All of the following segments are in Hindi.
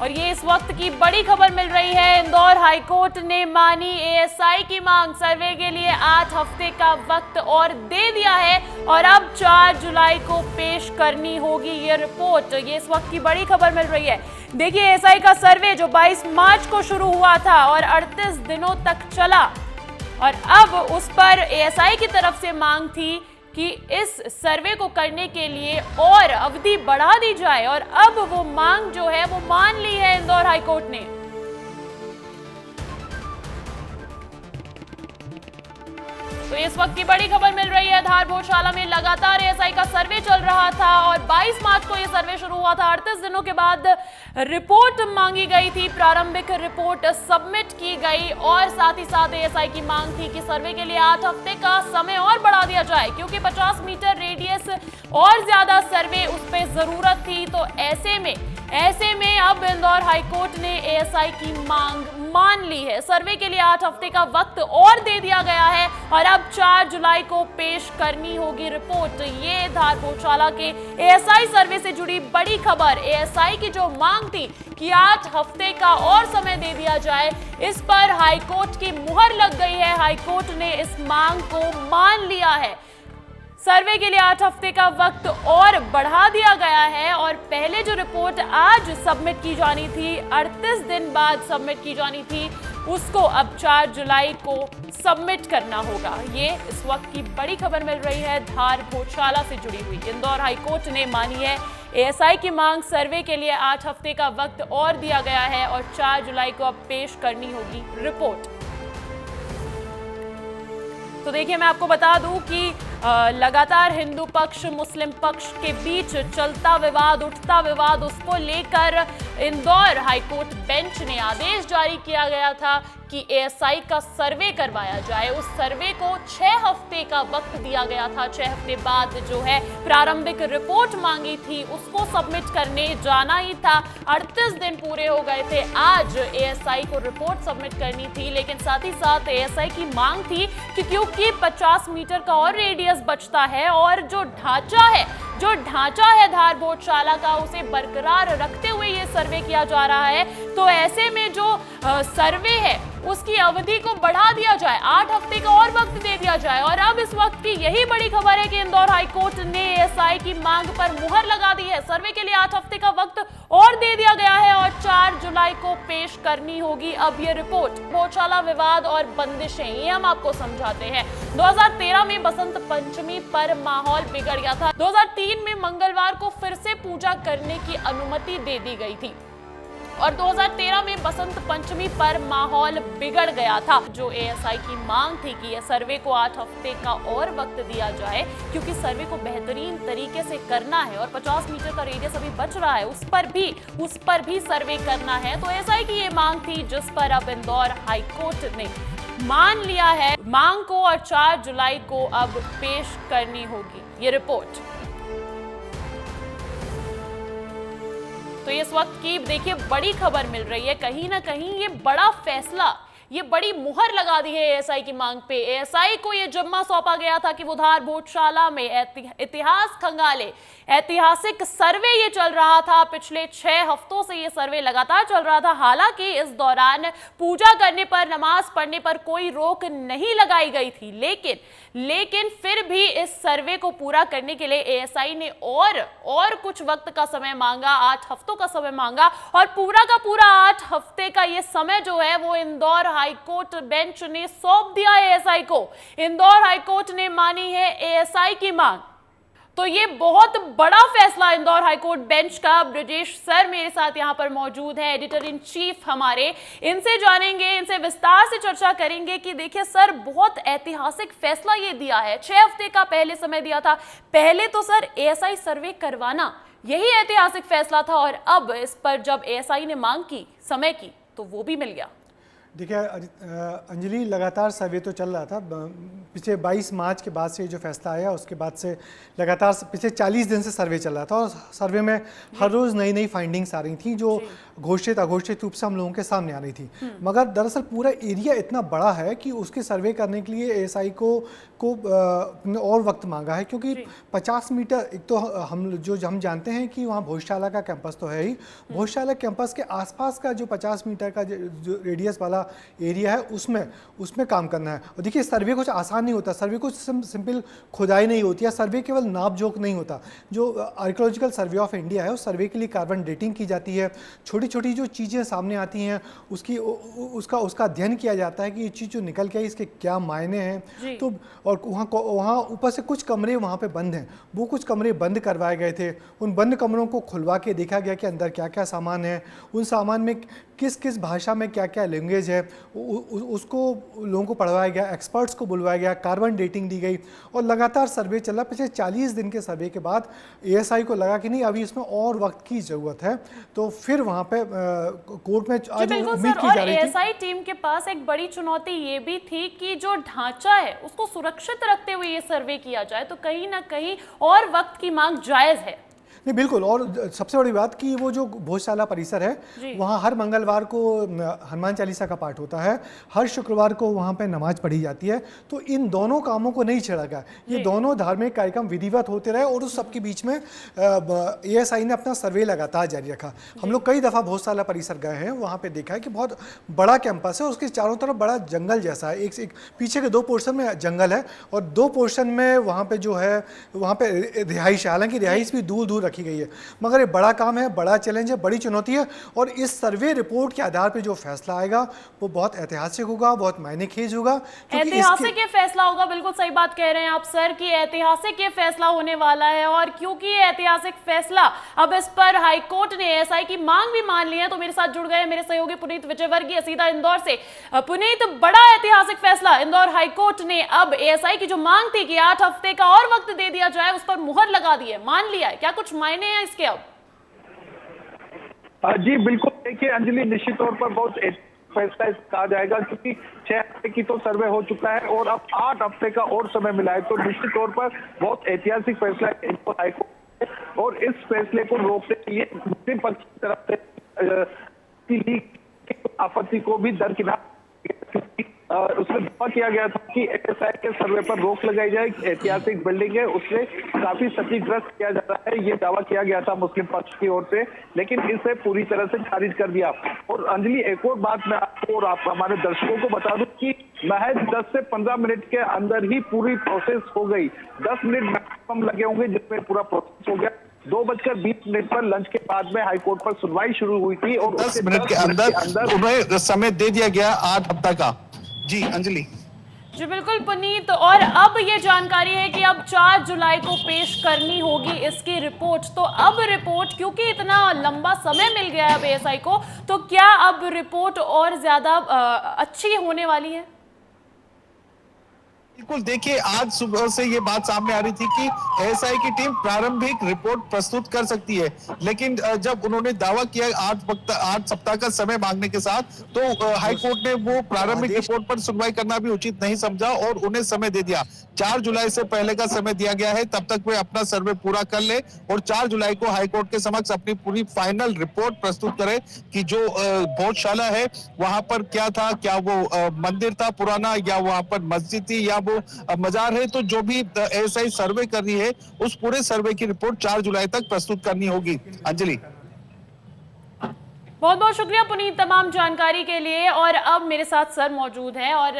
और ये इस वक्त की बड़ी खबर मिल रही है। इंदौर हाईकोर्ट ने मानी एएसआई की मांग। सर्वे के लिए 8 हफ्ते का वक्त और दे दिया है और अब 4 जुलाई को पेश करनी होगी ये रिपोर्ट। ये इस वक्त की बड़ी खबर मिल रही है। देखिए, एएसआई का सर्वे जो 22 मार्च को शुरू हुआ था और 38 दिनों तक चला और अब उस पर एएसआई की तरफ से मांग थी कि इस सर्वे को करने के लिए और अवधि बढ़ा दी जाए और अब वो मांग जो है वो मान ली है इंदौर हाईकोर्ट ने। तो इस वक्त की बड़ी खबर मिल रही है। धार भोजशाला में लगातार एएसआई का सर्वे चल रहा था और 22 मार्च को यह सर्वे शुरू हुआ था। 38 दिनों के बाद रिपोर्ट मांगी गई थी, प्रारंभिक रिपोर्ट सबमिट की गई और साथ ही साथ एएसआई की मांग थी कि सर्वे के लिए 8 हफ्ते का समय और बढ़ा दिया जाए क्योंकि 50 मीटर रेडियस और ज्यादा सर्वे उस पर जरूरत थी। तो ऐसे में अब इंदौर हाईकोर्ट ने एएसआई की मांग मान ली है। सर्वे के लिए 8 हफ्ते का वक्त और दे दिया गया है और अब 4 जुलाई को पेश करनी होगी रिपोर्ट। ये धार भोजशाला के एएसआई सर्वे से जुड़ी बड़ी खबर। एएसआई की जो मांग थी कि 8 हफ्ते का और समय दे दिया जाए, इस पर हाईकोर्ट की मुहर लग गई है। हाईकोर्ट ने इस मांग को मान लिया है। सर्वे के लिए 8 हफ्ते का वक्त और बढ़ा दिया गया है और पहले जो रिपोर्ट आज सबमिट की जानी थी, 38 दिन बाद सबमिट की जानी थी, उसको अब 4 जुलाई को सबमिट करना होगा। ये इस वक्त की बड़ी खबर मिल रही है धार भोजशाला से जुड़ी हुई। इंदौर हाईकोर्ट ने मानी है एएसआई की मांग। सर्वे के लिए 8 हफ्ते का वक्त और दिया गया है और 4 जुलाई को अब पेश करनी होगी रिपोर्ट। तो देखिए, मैं आपको बता दूं कि लगातार हिंदू पक्ष मुस्लिम पक्ष के बीच चलता विवाद, उठता विवाद, उसको लेकर इंदौर हाईकोर्ट बेंच ने आदेश जारी किया गया था कि एएसआई का सर्वे करवाया जाए। उस सर्वे को 6 हफ्ते का वक्त दिया गया था। 6 हफ्ते बाद जो है प्रारंभिक रिपोर्ट मांगी थी, उसको सबमिट करने जाना ही था। 38 दिन पूरे हो गए थे। आज एएसआई को रिपोर्ट सबमिट करनी थी, लेकिन साथ ही साथ एएसआई की मांग थी कि क्योंकि 50 मीटर का और रेडियस बचता है और जो ढांचा है धार भोजशाला का, उसे बरकरार रखते हुए ये सर्वे किया जा रहा है। तो ऐसे में जो सर्वे है उसकी अवधि को बढ़ा दिया जाए, 8 हफ्ते का और वक्त दे दिया जाए। और अब इस वक्त की यही बड़ी खबर है कि इंदौर हाईकोर्ट ने एएसआई की मांग पर मुहर लगा दी है। सर्वे के लिए 8 हफ्ते का वक्त और दे दिया गया है और 4 जुलाई को पेश करनी होगी अब ये रिपोर्ट। भोजशाला विवाद और बंदिशें, ये हम आपको समझाते हैं। 2013 में बसंत पंचमी पर माहौल बिगड़ गया था। 2003 में मंगलवार को फिर से पूजा करने की अनुमति दे दी गई थी और 2013 में बसंत पंचमी पर माहौल बिगड़ गया था। जो एएसआई की मांग थी कि यह सर्वे को 8 हफ्ते का और वक्त दिया जाए क्योंकि सर्वे को बेहतरीन तरीके से करना है और 50 मीटर का रेडियस अभी बच रहा है, उस पर भी सर्वे करना है। तो एएसआई की ये मांग थी जिस पर अब इंदौर हाईकोर्ट ने मान लिया है मांग को और 4 जुलाई को अब पेश करनी होगी ये रिपोर्ट। तो इस वक्त की देखिए बड़ी खबर मिल रही है। कहीं ना कहीं ये बड़ा फैसला, ये बड़ी मुहर लगा दी है एएसआई की मांग पे। एएसआई को ये जिम्मा सौंपा गया था कि वो धार भोजशाला में इतिहास खंगाले। ऐतिहासिक सर्वे ये चल रहा था, पिछले 6 हफ्तों से ये सर्वे लगातार चल रहा था। हालांकि इस दौरान पूजा करने पर, नमाज पढ़ने पर कोई रोक नहीं लगाई गई थी, लेकिन फिर भी इस सर्वे को पूरा करने के लिए एएसआई ने और कुछ वक्त का समय मांगा, 8 हफ्तों का समय मांगा और पूरा का पूरा 8 हफ्ते का ये समय जो है वो इंदौर हाईकोर्ट बेंच ने सौंप दिया है एएसआई को। इंदौर हाईकोर्ट ने मानी है एएसआई की मांग। तो ये बहुत बड़ा फैसला इंदौर हाईकोर्ट बेंच का। ब्रजेश सर मेरे साथ यहाँ पर मौजूद हैं, एडिटर इन चीफ हमारे। इनसे जानेंगे, इनसे विस्तार से चर्चा करेंगे कि देखिए सर, बहुत ऐतिहासिक फैसला ये दिया है। 6 हफ्ते का पहले समय दिया था। पहले तो सर एएसआई सर्वे करवाना यही ऐतिहासिक फैसला था और अब इस पर जब एएसआई ने मांग की समय की तो वो भी मिल गया। देखिए अंजलि, लगातार सर्वे तो चल रहा था। पिछले 22 मार्च के बाद से जो फैसला आया उसके बाद से लगातार पिछले 40 दिन से सर्वे चल रहा था और सर्वे में हर रोज़ नई नई फाइंडिंग्स आ रही थी जो घोषित अघोषित रूप से हम लोगों के सामने आ रही थी। मगर दरअसल पूरा एरिया इतना बड़ा है कि उसके सर्वे करने के लिए एएसआई को और वक्त मांगा है, क्योंकि 50 मीटर, एक तो हम जानते हैं कि वहाँ भोजशाला का कैंपस तो है ही, भोजशाला कैंपस के आसपास का जो 50 मीटर का जो रेडियस वाला एरिया है उसमें काम करना है। और देखिए, सर्वे कुछ आसान नहीं होता, सर्वे कुछ सिंपल खुदाई नहीं होती है, सर्वे केवल नाप जोक नहीं होता। जो आर्कियोलॉजिकल सर्वे ऑफ इंडिया है उस सर्वे के लिए कार्बन डेटिंग की जाती है, छोटी छोटी जो चीज़ें सामने आती हैं उसका अध्ययन किया जाता है कि ये चीज़ जो निकल के आई इसके क्या मायने हैं। तो और वहाँ ऊपर से कुछ कमरे वहाँ पे बंद हैं, वो कुछ कमरे बंद करवाए गए थे। उन बंद कमरों को खुलवा के देखा गया कि अंदर क्या क्या सामान है, उन सामान में किस किस भाषा में क्या क्या लैंग्वेज है, उसको लोगों को पढ़वाया गया, एक्सपर्ट्स को बुलवाया गया, कार्बन डेटिंग दी गई और लगातार सर्वे चला। पिछले 40 दिन के सर्वे के बाद एएसआई को लगा कि नहीं, अभी इसमें और वक्त की ज़रूरत है, तो फिर वहाँ पे कोर्ट में आज उम्मीद की जा रही थी। एएसआई टीम के पास एक बड़ी चुनौती ये भी थी कि जो ढांचा है उसको सुरक्षित रखते हुए ये सर्वे किया जाए, तो कहीं ना कहीं और वक्त की मांग जायज़ है। नहीं, बिल्कुल। और सबसे बड़ी बात कि वो जो भोजशाला परिसर है वहाँ हर मंगलवार को हनुमान चालीसा का पाठ होता है, हर शुक्रवार को वहाँ पे नमाज पढ़ी जाती है, तो इन दोनों कामों को नहीं छेड़ा गया। ये दोनों धार्मिक कार्यक्रम विधिवत होते रहे और उस सबके बीच में एएसआई ने अपना सर्वे लगातार जारी रखा। हम लोग कई दफ़ा भोजशाला परिसर गए हैं, वहाँ पर देखा है कि बहुत बड़ा कैंपस है, उसके चारों तरफ बड़ा जंगल जैसा है, एक पीछे के 2 पोर्शन में जंगल है और 2 पोर्शन में वहाँ पर जो है वहाँ पर रिहाइश है, हालांकि रिहाइश भी दूर दूर रखी गई है। मगर ये बड़ा काम है, बड़ा चैलेंज है, बड़ी चुनौती है और इस सर्वे रिपोर्ट के आधार पर जो फैसला आएगा वो बहुत ऐतिहासिक होगा, बहुत मायनेखेज होगा। ऐतिहासिक ये फैसला होगा, बिल्कुल सही बात कह रहे हैं आप सर कि ऐतिहासिक ये फैसला होने वाला है। और क्योंकि ये ऐतिहासिक फैसला, अब इस पर हाईकोर्ट ने एएसआई की मांग भी मान ली है, तो मेरे साथ जुड़ गए मेरे सहयोगी पुनीत विजयवर्गीय सीधा इंदौर से। पुनीत, बड़ा ऐतिहासिक फैसला, इंदौर हाईकोर्ट ने अब एएसआई की जो मांग थी कि 8 हफ्ते का और वक्त दे दिया जाए, उस पर मुहर लगा दी है, मान लिया है। क्या कुछ मायने हैं इसके अब? जी बिल्कुल, देखिए अंजलि, निश्चित तौर पर बहुत फैसला कहा जाएगा, क्योंकि 6 हफ्ते की तो सर्वे हो चुका है और अब 8 हफ्ते का और समय मिला है, तो निश्चित तौर पर बहुत ऐतिहासिक फैसला है हाईकोर्ट। और इस फैसले को रोकने के लिए मुस्लिम पक्ष की तरफ से आपत्ति को भी दरकिनार उसमें दावा किया गया था कि एएसआई के सर्वे पर रोक लगाई जाए। ऐतिहासिक बिल्डिंग है, उससे काफी क्षतिग्रस्त किया जा रहा है, ये दावा किया गया था मुस्लिम पक्ष की ओर से, लेकिन इसे पूरी तरह से खारिज कर दिया। और अंजलि, एक और बात मैं आपको और आप हमारे दर्शकों को बता दूं कि महज 10 से 15 मिनट के अंदर ही पूरी प्रोसेस हो गई। 10 मिनट मैक्सिमम लगे होंगे जिसमें पूरा प्रोसेस हो गया। 2:20 पर लंच के बाद में हाईकोर्ट पर सुनवाई शुरू हुई थी और 10 मिनट के अंदर उन्हें समय दे दिया गया 8 हफ्ता का। जी अंजलि। जी बिल्कुल पुनीत, और अब ये जानकारी है कि अब 4 जुलाई को पेश करनी होगी इसकी रिपोर्ट। तो अब रिपोर्ट, क्योंकि इतना लंबा समय मिल गया है अब एएसआई को, तो क्या अब रिपोर्ट और ज्यादा अच्छी होने वाली है? बिल्कुल, देखिए आज सुबह से ये बात सामने आ रही थी कि एएसआई की टीम प्रारंभिक रिपोर्ट प्रस्तुत कर सकती है, लेकिन जब उन्होंने दावा किया 8 सप्ताह का समय मांगने के साथ, तो हाईकोर्ट ने वो प्रारंभिक रिपोर्ट पर सुनवाई करना भी उचित नहीं समझा और उन्हें समय दे दिया। 4 जुलाई से पहले का समय दिया गया है, तब तक वे अपना सर्वे पूरा कर ले और 4 जुलाई को हाईकोर्ट के समक्ष अपनी पूरी फाइनल रिपोर्ट प्रस्तुत करे कि जो भोजशाला है वहां पर क्या था, क्या वो मंदिर था पुराना या वहां पर मस्जिद थी या मजार है। तो जो भी एएसआई सर्वे कर रही है उस पूरे सर्वे की रिपोर्ट 4 जुलाई तक प्रस्तुत करनी होगी। अंजलि, बहुत बहुत शुक्रिया पुनीत तमाम जानकारी के लिए। और अब मेरे साथ सर मौजूद हैं। और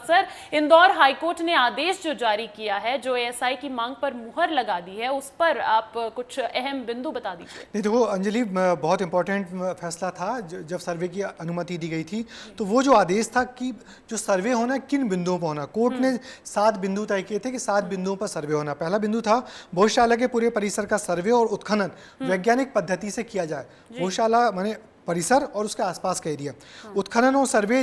सर, इंदौर हाईकोर्ट ने आदेश जो जारी किया है, जो एएसआई की मांग पर मुहर लगा दी है, उस पर आप कुछ अहम बिंदु बता दीजिए। नहीं, देखो अंजलि, बहुत इंपॉर्टेंट फैसला था जब सर्वे की अनुमति दी गई थी, तो वो जो आदेश था कि जो सर्वे होना किन बिंदुओं पर होना, कोर्ट ने 7 बिंदु तय किए थे कि 7 बिंदुओं पर सर्वे होना। पहला बिंदु था भोजशाला के पूरे परिसर का सर्वे और उत्खनन वैज्ञानिक पद्धति से किया जाए। भोजशाला माने परिसर और उसके आसपास का एरिया। उत्खनन और सर्वे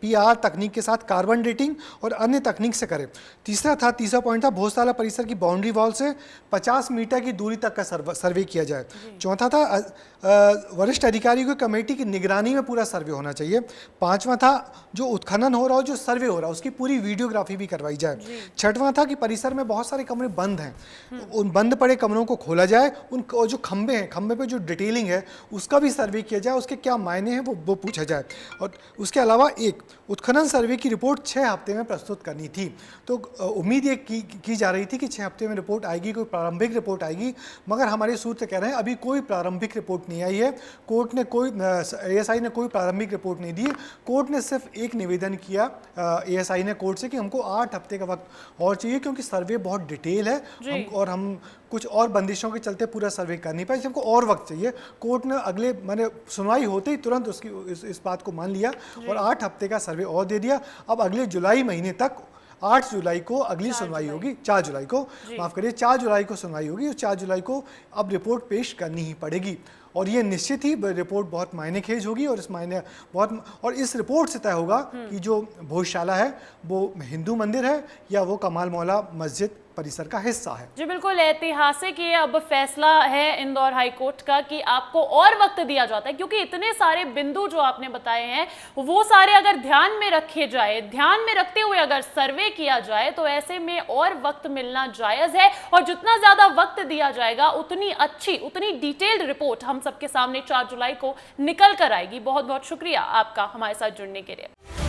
PR तकनीक के साथ कार्बन डेटिंग और अन्य तकनीक से करें। तीसरा पॉइंट था भोजशाला परिसर की बाउंड्री वॉल से 50 मीटर की दूरी तक का सर्वे किया जाए। चौथा था वरिष्ठ अधिकारियों की कमेटी की निगरानी में पूरा सर्वे होना चाहिए। पांचवा था जो उत्खनन हो रहा हो, जो सर्वे हो रहा है, उसकी पूरी वीडियोग्राफी भी करवाई जाए। छठवां था कि परिसर में बहुत सारे कमरे बंद हैं, उन बंद पड़े कमरों को खोला जाए, उन जो खंबे हैं, खंबे पे जो डिटेलिंग है उसका भी सर्वे किया जाए, उसके क्या मायने हैं वो पूछा जाए। और उसके अलावा एक उत्खनन सर्वे की रिपोर्ट 6 हफ्ते में प्रस्तुत करनी थी। तो उम्मीद ये की जा रही थी कि 6 हफ्ते में रिपोर्ट आएगी, कोई प्रारंभिक रिपोर्ट आएगी, मगर हमारे सूत्र कह रहे हैं अभी कोई प्रारंभिक रिपोर्ट नहीं आई है। कोर्ट ने ASI ने कोई प्रारंभिक रिपोर्ट नहीं दी। कोर्ट ने सिर्फ एक निवेदन किया ASI ने कोर्ट से कि हमको 8 हफ्ते का वक्त और चाहिए, क्योंकि सर्वे बहुत डिटेल है और हम कुछ और बंदिशों के चलते पूरा सर्वे कर नहीं पाए, हमको और वक्त चाहिए। कोर्ट ने अगले माने सुनवाई होते ही तुरंत उसकी इस बात को मान लिया और 8 हफ्ते का सर्वे और दे दिया। अब अगले जुलाई महीने तक 8 जुलाई को अगली सुनवाई होगी, 4 जुलाई को माफ करिए 4 जुलाई को सुनवाई होगी और 4 जुलाई को अब रिपोर्ट पेश करनी ही पड़ेगी। और ये निश्चित ही रिपोर्ट बहुत मायनेखेज होगी और इस रिपोर्ट से तय होगा कि जो भोजशाला है वो हिंदू मंदिर है या वो कमाल मौला मस्जिद परिसर का हिस्सा है। जी बिल्कुल, ऐतिहासिक ये अब फैसला है इंदौर हाई कोर्ट का कि आपको और वक्त दिया जाता है, क्योंकि इतने सारे बिंदु जो आपने बताए हैं वो सारे अगर ध्यान में रखे जाए, ध्यान में रखते हुए अगर सर्वे किया जाए तो ऐसे में और वक्त मिलना जायज है। और जितना ज्यादा वक्त दिया जाएगा उतनी अच्छी, उतनी डिटेल्ड रिपोर्ट हम सबके सामने 4 जुलाई को निकल कर आएगी। बहुत बहुत शुक्रिया आपका हमारे साथ जुड़ने के लिए।